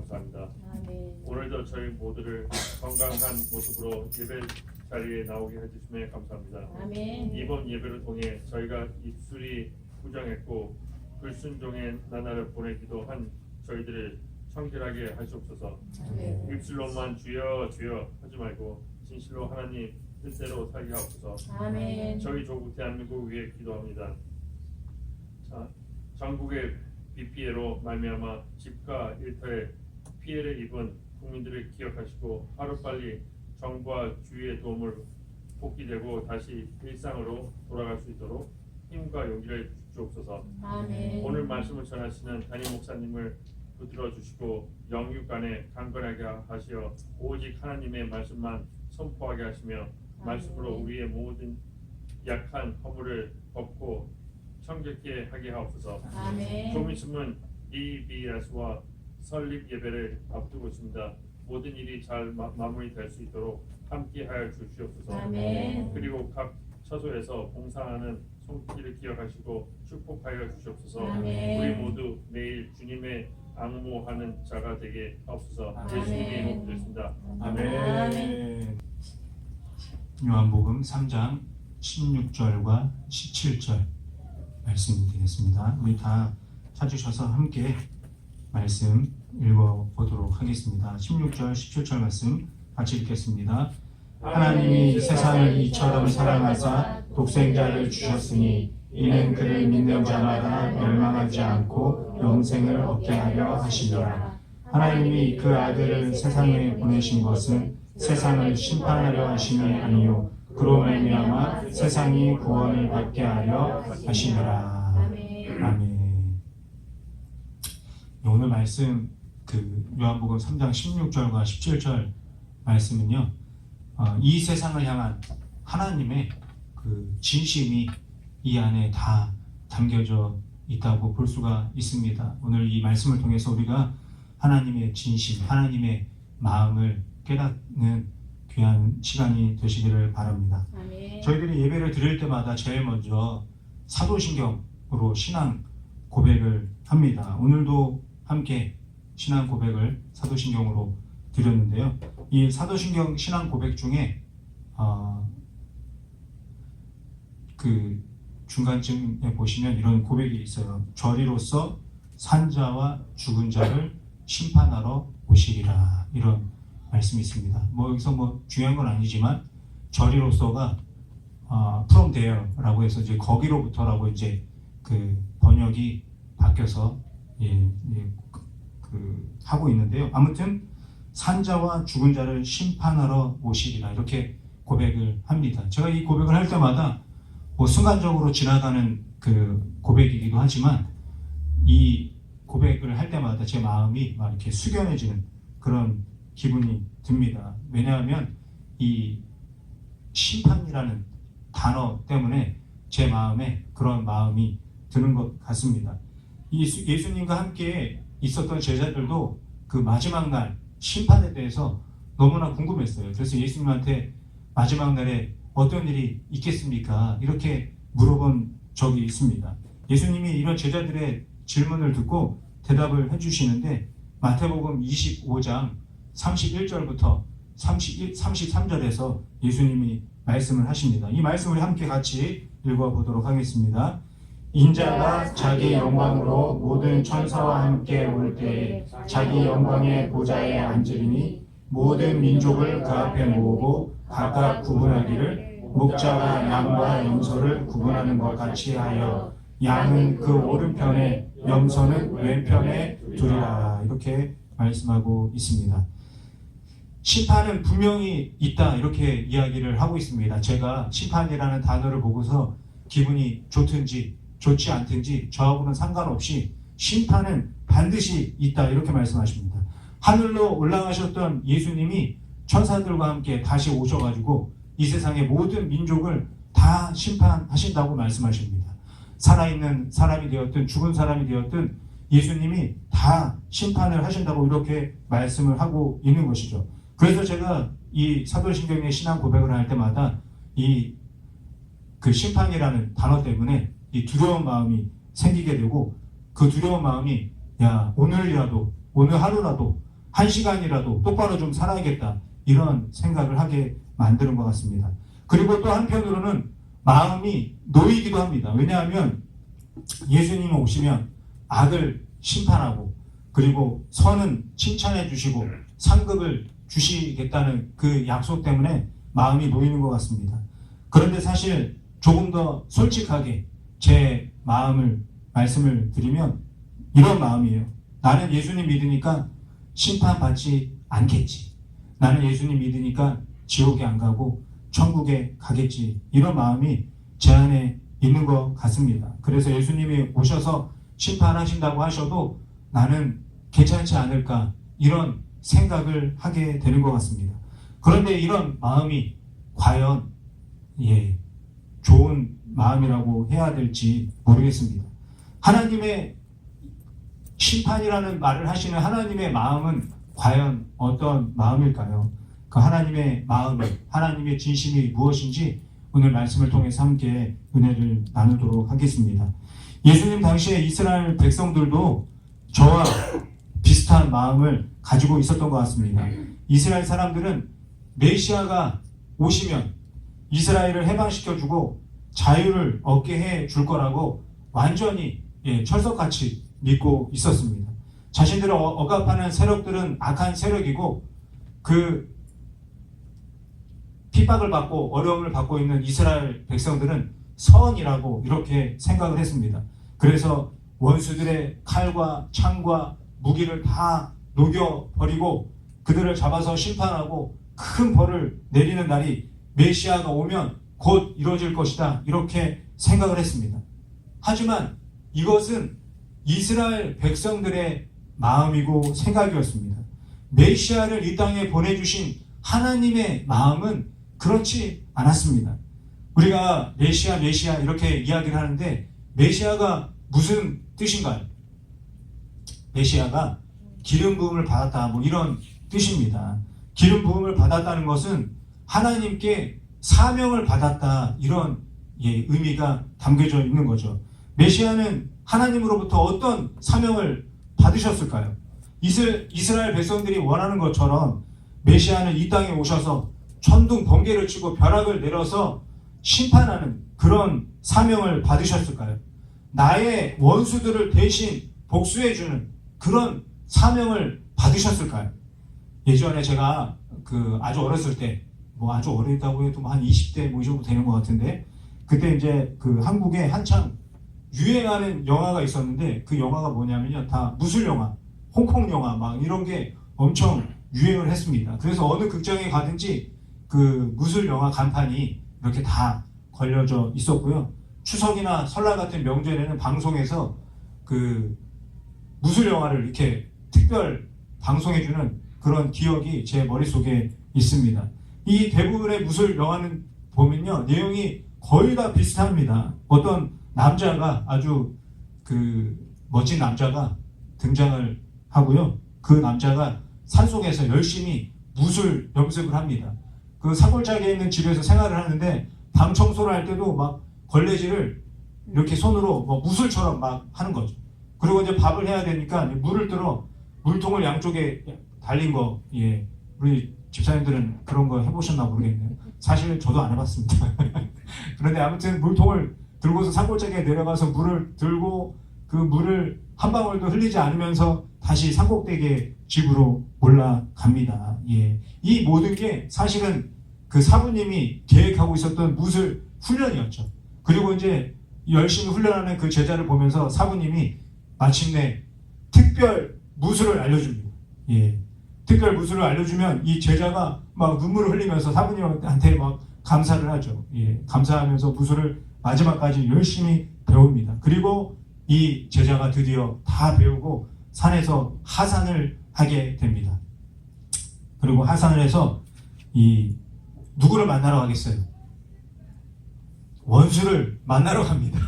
감사합니다. 아멘. 오늘도 저희 모두를 건강한 모습으로 예배 자리에 나오게 해주심에 감사합니다. 아멘. 이번 예배를 통해 저희가 입술이 부정했고 불순종의 나날을 보내기도 한 저희들을 청결하게 하시옵소서. 아멘. 입술로만 주여 주여 하지 말고 진실로 하나님 뜻대로 살게 하옵소서. 아멘. 저희 조국 대한민국 위해 기도합니다. 전국의 비 피해로 말미암아 집과 일터에 피해를 입은 국민들을 기억하시고 하루빨리 정부와 주위의 도움을 복귀되고 다시 일상으로 돌아갈 수 있도록 힘과 용기를 주옵소서. 아멘. 오늘 말씀을 전하시는 담임 목사님을 붙들어 주시고 영육 안에 강건하게 하시어 오직 하나님의 말씀만 선포하게 하시며 말씀으로 우리의 모든 약한 허물을 벗고 청결케 하게 하옵소서. 아멘. 좀 있으면 EBS와 설립 예배를 앞두고 있습니다. 모든 일이 잘 마무리될 수 있도록 함께하여 주시옵소서. 아멘. 그리고 각 처소에서 봉사하는 손길을 기억하시고 축복하여 주시옵소서. 아멘. 우리 모두 매일 주님의 앙모하는 자가 되게 하옵소서. 아멘. 예수님의 이름으로 드렸습니다. 아멘. 요한복음 3장 16절과 17절 말씀 드리겠습니다. 우리 다 찾으셔서 함께 말씀 읽어보도록 하겠습니다. 16절 17절 말씀 같이 읽겠습니다. 하나님이 세상을 이처럼 사랑하사 독생자를 주셨으니 이는 그를 믿는 자마다 멸망하지 않고 영생을 얻게 하려 하시니라. 하나님이 그 아들을 세상에 보내신 것은 세상을 심판하려 하심이 아니요 그로 말미암아 세상이 구원을 받게 하려 하시니라. 아멘. 오늘 말씀 요한복음 3장 16절과 17절 말씀은요, 이 세상을 향한 하나님의 진심이 이 안에 다 담겨져 있다고 볼 수가 있습니다. 오늘 이 말씀을 통해서 우리가 하나님의 진심, 하나님의 마음을 깨닫는 귀한 시간이 되시기를 바랍니다. 아멘. 저희들이 예배를 드릴 때마다 제일 먼저 사도신경으로 신앙 고백을 합니다. 오늘도 함께 신앙 고백을 사도신경으로 드렸는데요. 이 사도신경 신앙 고백 중에 중간쯤에 보시면 이런 고백이 있어요. 저리로서 산자와 죽은 자를 심판하러 오시리라, 이런 말씀이 있습니다. 여기서 중요한 건 아니지만 저리로서가 from there라고 해서 이제 거기로부터라고 이제 번역이 바뀌어서 하고 있는데요. 아무튼 산자와 죽은 자를 심판하러 오시리라, 이렇게 고백을 합니다. 제가 이 고백을 할 때마다 순간적으로 지나가는 고백이기도 하지만 이 고백을 할 때마다 제 마음이 막 이렇게 숙연해지는 그런 기분이 듭니다. 왜냐하면 이 심판이라는 단어 때문에 제 마음에 그런 마음이 드는 것 같습니다. 이 예수님과 함께 있었던 제자들도 그 마지막 날 심판에 대해서 너무나 궁금했어요. 그래서 예수님한테 마지막 날에 어떤 일이 있겠습니까? 이렇게 물어본 적이 있습니다. 예수님이 이런 제자들의 질문을 듣고 대답을 해주시는데 마태복음 25장 31절부터 33절에서 예수님이 말씀을 하십니다. 이 말씀을 함께 같이 읽어보도록 하겠습니다. 인자가 자기 영광으로 모든 천사와 함께 올 때에 자기 영광의 보좌에 앉으리니 모든 민족을 그 앞에 모으고 각각 구분하기를 목자가 양과 염소를 구분하는 것 같이 하여 양은 그 오른편에 염소는 왼편에 두리라, 이렇게 말씀하고 있습니다. 심판은 분명히 있다, 이렇게 이야기를 하고 있습니다. 제가 심판이라는 단어를 보고서 기분이 좋든지 좋지 않든지 저하고는 상관없이 심판은 반드시 있다, 이렇게 말씀하십니다. 하늘로 올라가셨던 예수님이 천사들과 함께 다시 오셔가지고 이 세상의 모든 민족을 다 심판하신다고 말씀하십니다. 살아있는 사람이 되었든 죽은 사람이 되었든 예수님이 다 심판을 하신다고 이렇게 말씀을 하고 있는 것이죠. 그래서 제가 이 사도신경의 신앙 고백을 할 때마다 그 심판이라는 단어 때문에 이 두려운 마음이 생기게 되고, 그 두려운 마음이 오늘 하루라도 한 시간이라도 똑바로 좀 살아야겠다 이런 생각을 하게 만드는 것 같습니다. 그리고 또 한편으로는 마음이 놓이기도 합니다. 왜냐하면 예수님이 오시면 악을 심판하고 그리고 선은 칭찬해 주시고 상급을 주시겠다는 그 약속 때문에 마음이 놓이는 것 같습니다. 그런데 사실 조금 더 솔직하게 제 말씀을 드리면 이런 마음이에요. 나는 예수님 믿으니까 심판받지 않겠지. 나는 예수님 믿으니까 지옥에 안 가고 천국에 가겠지. 이런 마음이 제 안에 있는 것 같습니다. 그래서 예수님이 오셔서 심판하신다고 하셔도 나는 괜찮지 않을까 이런 생각을 하게 되는 것 같습니다. 그런데 이런 마음이 과연 좋은 마음이라고 해야 될지 모르겠습니다. 하나님의 심판이라는 말을 하시는 하나님의 마음은 과연 어떤 마음일까요? 그 하나님의 마음, 하나님의 진심이 무엇인지 오늘 말씀을 통해서 함께 은혜를 나누도록 하겠습니다. 예수님 당시에 이스라엘 백성들도 저와 비슷한 마음을 가지고 있었던 것 같습니다. 이스라엘 사람들은 메시아가 오시면 이스라엘을 해방시켜주고 자유를 얻게 해줄 거라고 완전히 철석같이 믿고 있었습니다. 자신들을 억압하는 세력들은 악한 세력이고 그 핍박을 받고 어려움을 받고 있는 이스라엘 백성들은 선이라고 이렇게 생각을 했습니다. 그래서 원수들의 칼과 창과 무기를 다 녹여버리고 그들을 잡아서 심판하고 큰 벌을 내리는 날이 메시아가 오면 곧 이루어질 것이다 이렇게 생각을 했습니다. 하지만 이것은 이스라엘 백성들의 마음이고 생각이었습니다. 메시아를 이 땅에 보내주신 하나님의 마음은 그렇지 않았습니다. 우리가 메시아 이렇게 이야기를 하는데 메시아가 무슨 뜻인가요? 메시아가 기름 부음을 받았다 뭐 이런 뜻입니다. 기름 부음을 받았다는 것은 하나님께 사명을 받았다 이런 의미가 담겨져 있는 거죠. 메시아는 하나님으로부터 어떤 사명을 받으셨을까요? 이스라엘 백성들이 원하는 것처럼 메시아는 이 땅에 오셔서 천둥 번개를 치고 벼락을 내려서 심판하는 그런 사명을 받으셨을까요? 나의 원수들을 대신 복수해주는 그런 사명을 받으셨을까요? 예전에 제가 아주 어렸을 때, 아주 어렸다고 해도 한 20대 이 정도 되는 것 같은데, 그때 이제 한국에 한창 유행하는 영화가 있었는데, 그 영화가 뭐냐면요, 다 무술 영화, 홍콩 영화 막 이런 게 엄청 유행을 했습니다. 그래서 어느 극장에 가든지 그 무술 영화 간판이 이렇게 다 걸려져 있었고요. 추석이나 설날 같은 명절에는 방송에서 그 무술 영화를 이렇게 특별 방송해주는 그런 기억이 제 머릿속에 있습니다. 이 대부분의 무술 영화는 보면요, 내용이 거의 다 비슷합니다. 어떤 남자가 아주 멋진 남자가 등장을 하고요. 그 남자가 산속에서 열심히 무술 연습을 합니다. 그 산골짜기에 있는 집에서 생활을 하는데 방 청소를 할 때도 막 걸레질을 이렇게 손으로 무술처럼 막 하는 거죠. 그리고 이제 밥을 해야 되니까 물을 들어 물통을 양쪽에 달린 거, 우리 집사님들은 그런 거 해보셨나 모르겠네요. 사실 저도 안 해봤습니다. 그런데 아무튼 물통을 들고서 산골짜기에 내려가서 물을 들고 그 물을 한 방울도 흘리지 않으면서 다시 산꼭대기에 집으로 올라갑니다. 이 모든 게 사실은 그 사부님이 계획하고 있었던 무술 훈련이었죠. 그리고 이제 열심히 훈련하는 그 제자를 보면서 사부님이 마침내 특별 무술을 알려줍니다. 특별 무술을 알려주면 이 제자가 막 눈물을 흘리면서 사부님한테 막 감사를 하죠. 감사하면서 무술을 마지막까지 열심히 배웁니다. 그리고 이 제자가 드디어 다 배우고 산에서 하산을 하게 됩니다. 그리고 하산을 해서 누구를 만나러 가겠어요? 원수를 만나러 갑니다.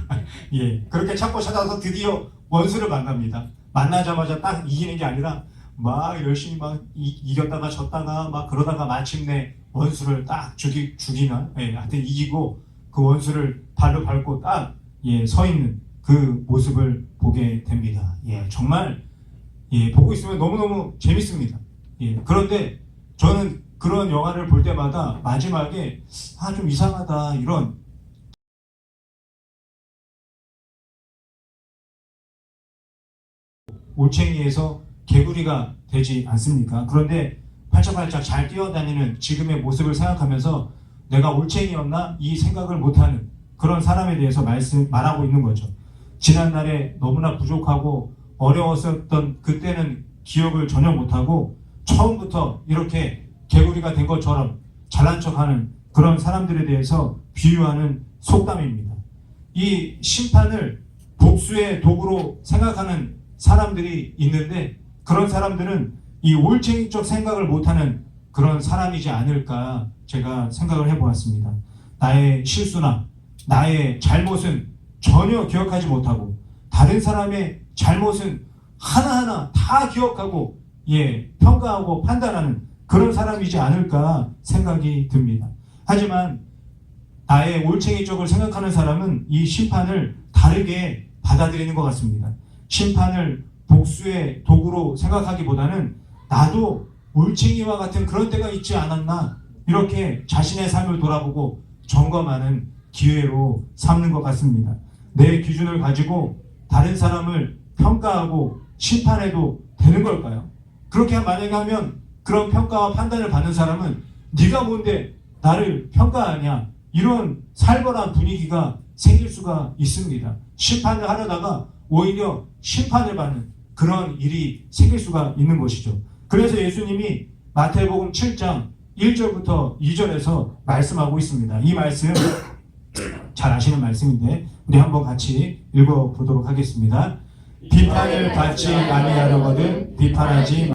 그렇게 찾아서 드디어 원수를 만납니다. 만나자마자 딱 이기는 게 아니라 막 열심히 막 이겼다가 졌다가 막 그러다가 마침내 원수를 딱 죽이나 하여튼 이기고 그 원수를 발로 밟고 딱 서 있는 그 모습을 보게 됩니다. 정말 보고 있으면 너무너무 재밌습니다. 예, 그런데 저는 그런 영화를 볼 때마다 마지막에 좀 이상하다 이런 올챙이에서 개구리가 되지 않습니까? 그런데 팔짝팔짝 잘 뛰어다니는 지금의 모습을 생각하면서 내가 올챙이였나? 이 생각을 못하는 그런 사람에 대해서 말하고 있는 거죠. 지난날에 너무나 부족하고 어려웠었던 그때는 기억을 전혀 못하고 처음부터 이렇게 개구리가 된 것처럼 잘난 척하는 그런 사람들에 대해서 비유하는 속담입니다. 이 심판을 복수의 도구로 생각하는 사람들이 있는데 그런 사람들은 이 올챙이적 생각을 못하는 그런 사람이지 않을까 제가 생각을 해보았습니다. 나의 실수나 나의 잘못은 전혀 기억하지 못하고 다른 사람의 잘못은 하나하나 다 기억하고 평가하고 판단하는 그런 사람이지 않을까 생각이 듭니다. 하지만 나의 올챙이 쪽을 생각하는 사람은 이 심판을 다르게 받아들이는 것 같습니다. 심판을 복수의 도구로 생각하기보다는 나도 올챙이와 같은 그런 때가 있지 않았나 이렇게 자신의 삶을 돌아보고 점검하는 기회로 삼는 것 같습니다. 내 기준을 가지고 다른 사람을 평가하고 심판해도 되는 걸까요? 그렇게 만약에 하면 그런 평가와 판단을 받는 사람은 네가 뭔데 나를 평가하냐 이런 살벌한 분위기가 생길 수가 있습니다. 심판을 하려다가 오히려 심판을 받는 그런 일이 생길 수가 있는 것이죠. 그래서 예수님이 마태복음 7장 1절부터 2절에서 말씀하고 있습니다. 이 말씀 잘 아시는 말씀인데 우리 한번 같이 읽어보도록 하겠습니다. 비판을 받지 아니하려거든 비판하지 마.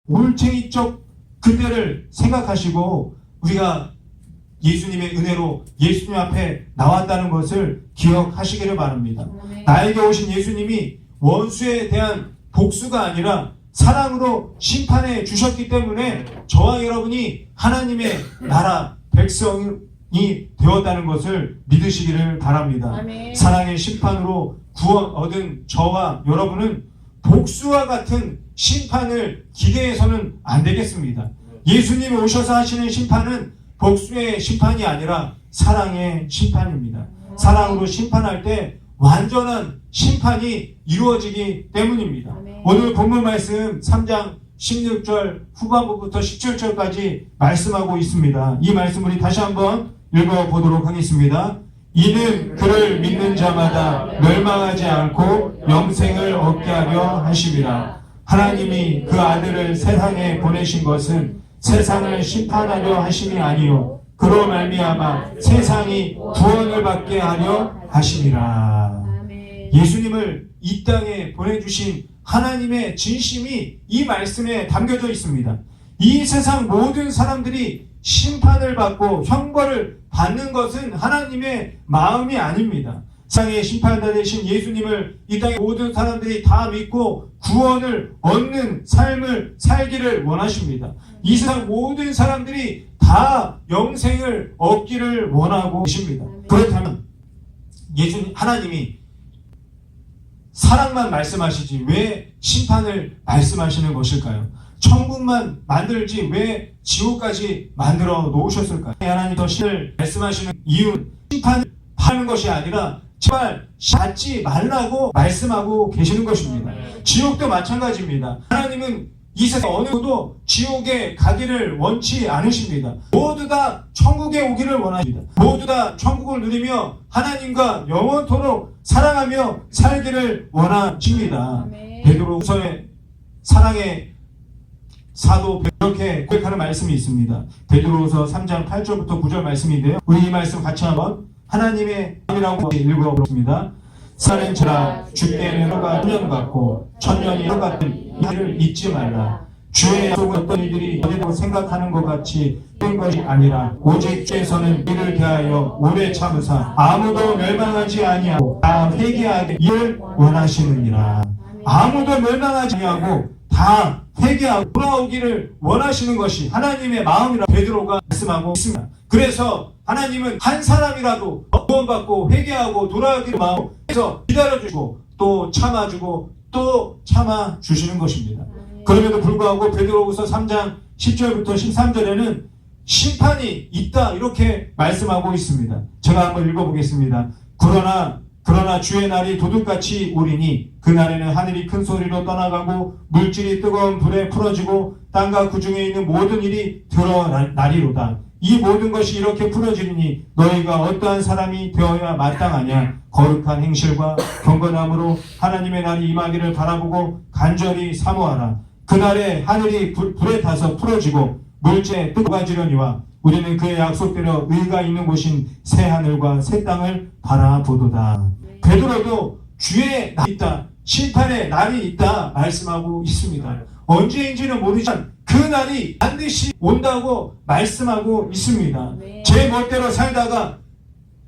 올챙이적 그때를 생각하시고 우리가 예수님의 은혜로 예수님 앞에 나왔다는 것을 기억하시기를 바랍니다. 나에게 오신 예수님이 원수에 대한 복수가 아니라 사랑으로 심판해 주셨기 때문에 저와 여러분이 하나님의 나라 백성이 되었다는 것을 믿으시기를 바랍니다. 아멘. 사랑의 심판으로 구원 얻은 저와 여러분은 복수와 같은 심판을 기대해서는 안 되겠습니다. 예수님이 오셔서 하시는 심판은 복수의 심판이 아니라 사랑의 심판입니다. 사랑으로 심판할 때 완전한 심판이 이루어지기 때문입니다. 오늘 본문 말씀 3장 16절 후반부부터 17절까지 말씀하고 있습니다. 이 말씀 우리 다시 한번 읽어보도록 하겠습니다. 이는 그를 믿는 자마다 멸망하지 않고 영생을 얻게 하려 하심이라. 하나님이 그 아들을 세상에 보내신 것은 세상을 심판하려 하심이 아니요 그로 말미암아 세상이 구원을 받게 하려 하심이라. 예수님을 이 땅에 보내주신 하나님의 진심이 이 말씀에 담겨져 있습니다. 이 세상 모든 사람들이 심판을 받고 형벌을 받는 것은 하나님의 마음이 아닙니다. 세상의 심판자 되신 예수님을 이 땅의 모든 사람들이 다 믿고 구원을 얻는 삶을 살기를 원하십니다. 이 세상 모든 사람들이 다 영생을 얻기를 원하고 계십니다. 그렇다면 하나님이 사랑만 말씀하시지 왜 심판을 말씀하시는 것일까요? 천국만 만들지 왜 지옥까지 만들어 놓으셨을까요? 하나님 더 신을 말씀하시는 이유는 심판을 하는 것이 아니라 제발 받지 말라고 말씀하고 계시는 것입니다. 지옥도 마찬가지입니다. 하나님은 이 세상 어느 누구도 지옥에 가기를 원치 않으십니다. 모두 다 천국에 오기를 원하십니다. 모두 다 천국을 누리며 하나님과 영원토록 사랑하며 살기를 원하십니다. 베드로후서의 사랑의 사도 이렇게 고백하는 말씀이 있습니다. 베드로후서 3장 8절부터 9절 말씀인데요. 우리 이 말씀 같이 한번 하나님의 마음이라고 읽어보겠습니다. 사는 자라 주께는 너가 천년받고 천년이 너 같은 이를 잊지 말라. 주의 약속은 어떤 이들이 어디로 생각하는 것 같이 된 것이 아니라 오직 주께서는 이를 대하여 오래 참으사 아무도 멸망하지 아니하고 다 회개하게 이를 원하시느니라. 아무도 멸망하지 아니하고 다 회개하고 돌아오기를 원하시는 것이 하나님의 마음이라 베드로가 말씀하고 있습니다. 그래서 하나님은 한 사람이라도 구원받고 회개하고 돌아오기를 마음 그래서 기다려주고 또 참아주고 또 참아주시는 것입니다. 그럼에도 불구하고 베드로후서 3장 10절부터 13절에는 심판이 있다 이렇게 말씀하고 있습니다. 제가 한번 읽어보겠습니다. 그러나 주의 날이 도둑같이 오리니 그날에는 하늘이 큰 소리로 떠나가고 물질이 뜨거운 불에 풀어지고 땅과 그 중에 있는 모든 일이 드러나리로다. 이 모든 것이 이렇게 풀어지리니 너희가 어떠한 사람이 되어야 마땅하냐. 거룩한 행실과 경건함으로 하나님의 날이 임하기를 바라보고 간절히 사모하라. 그날에 하늘이 불에 타서 풀어지고 물질에 뜨거워지려니와 우리는 그의 약속대로 의가 있는 곳인 새 하늘과 새 땅을 바라보도다. 베드로도 주의 날이 있다, 심판의 날이 있다 말씀하고 있습니다. 언제인지는 모르지만 그 날이 반드시 온다고 말씀하고 있습니다. 제 멋대로 살다가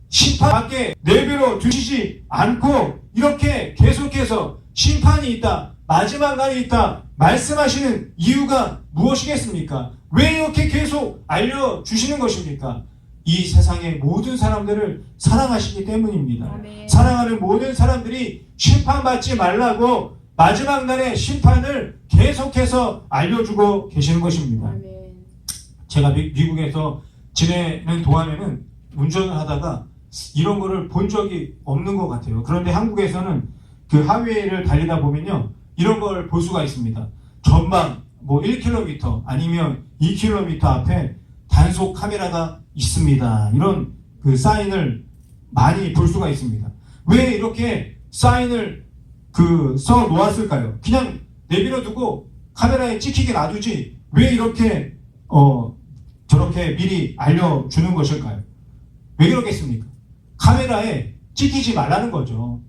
심판밖에 내버려 두시지 않고 이렇게 계속해서 심판이 있다, 마지막 날이 있다 말씀하시는 이유가 무엇이겠습니까? 왜 이렇게 계속 알려주시는 것입니까? 이 세상의 모든 사람들을 사랑하시기 때문입니다. 아멘. 사랑하는 모든 사람들이 심판받지 말라고 마지막 날의 심판을 계속해서 알려주고 계시는 것입니다. 아멘. 제가 미국에서 지내는 동안에는 운전을 하다가 이런 거를 본 적이 없는 것 같아요. 그런데 한국에서는 그 하이웨이를 달리다 보면요, 이런 걸 볼 수가 있습니다. 전방 뭐 1km 아니면 2km 앞에 단속 카메라가 있습니다. 이런 그 사인을 많이 볼 수가 있습니다. 왜 이렇게 사인을 써 놓았을까요? 그냥 내버려 두고 카메라에 찍히게 놔두지 왜 이렇게 저렇게 미리 알려주는 것일까요? 왜 그러겠습니까? 카메라에 찍히지 말라는 거죠.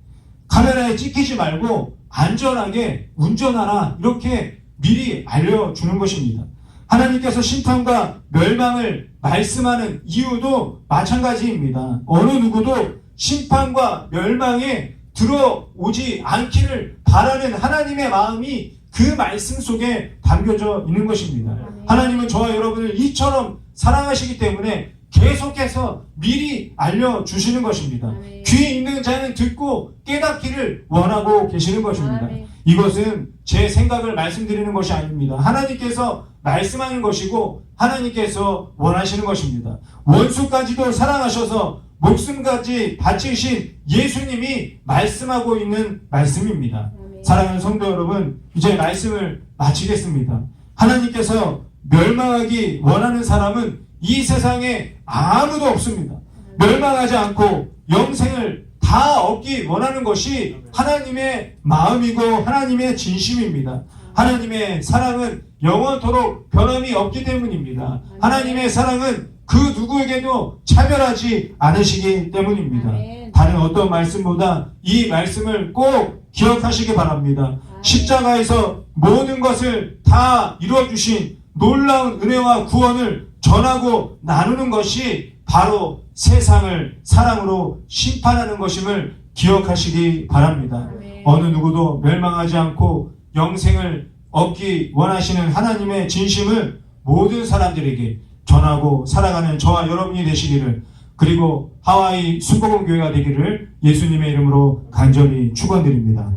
카메라에 찍히지 말고 안전하게 운전하라 이렇게 미리 알려주는 것입니다. 하나님께서 심판과 멸망을 말씀하는 이유도 마찬가지입니다. 어느 누구도 심판과 멸망에 들어오지 않기를 바라는 하나님의 마음이 그 말씀 속에 담겨져 있는 것입니다. 하나님은 저와 여러분을 이처럼 사랑하시기 때문에 계속해서 미리 알려주시는 것입니다. 귀 있는 자는 듣고 깨닫기를 원하고 계시는 것입니다. 이것은 제 생각을 말씀드리는 것이 아닙니다. 하나님께서 말씀하는 것이고 하나님께서 원하시는 것입니다. 원수까지도 사랑하셔서 목숨까지 바치신 예수님이 말씀하고 있는 말씀입니다. 사랑하는 성도 여러분, 이제 말씀을 마치겠습니다. 하나님께서 멸망하기 원하는 사람은 이 세상에 아무도 없습니다. 멸망하지 않고 영생을 다 얻기 원하는 것이 하나님의 마음이고 하나님의 진심입니다. 하나님의 사랑은 영원토록 변함이 없기 때문입니다. 하나님의 사랑은 그 누구에게도 차별하지 않으시기 때문입니다. 다른 어떤 말씀보다 이 말씀을 꼭 기억하시기 바랍니다. 십자가에서 모든 것을 다 이루어주신 놀라운 은혜와 구원을 전하고 나누는 것이 바로 세상을 사랑으로 심판하는 것임을 기억하시기 바랍니다. 어느 누구도 멸망하지 않고 영생을 얻기 원하시는 하나님의 진심을 모든 사람들에게 전하고 살아가는 저와 여러분이 되시기를, 그리고 하와이 순복음교회가 되기를 예수님의 이름으로 간절히 축원드립니다.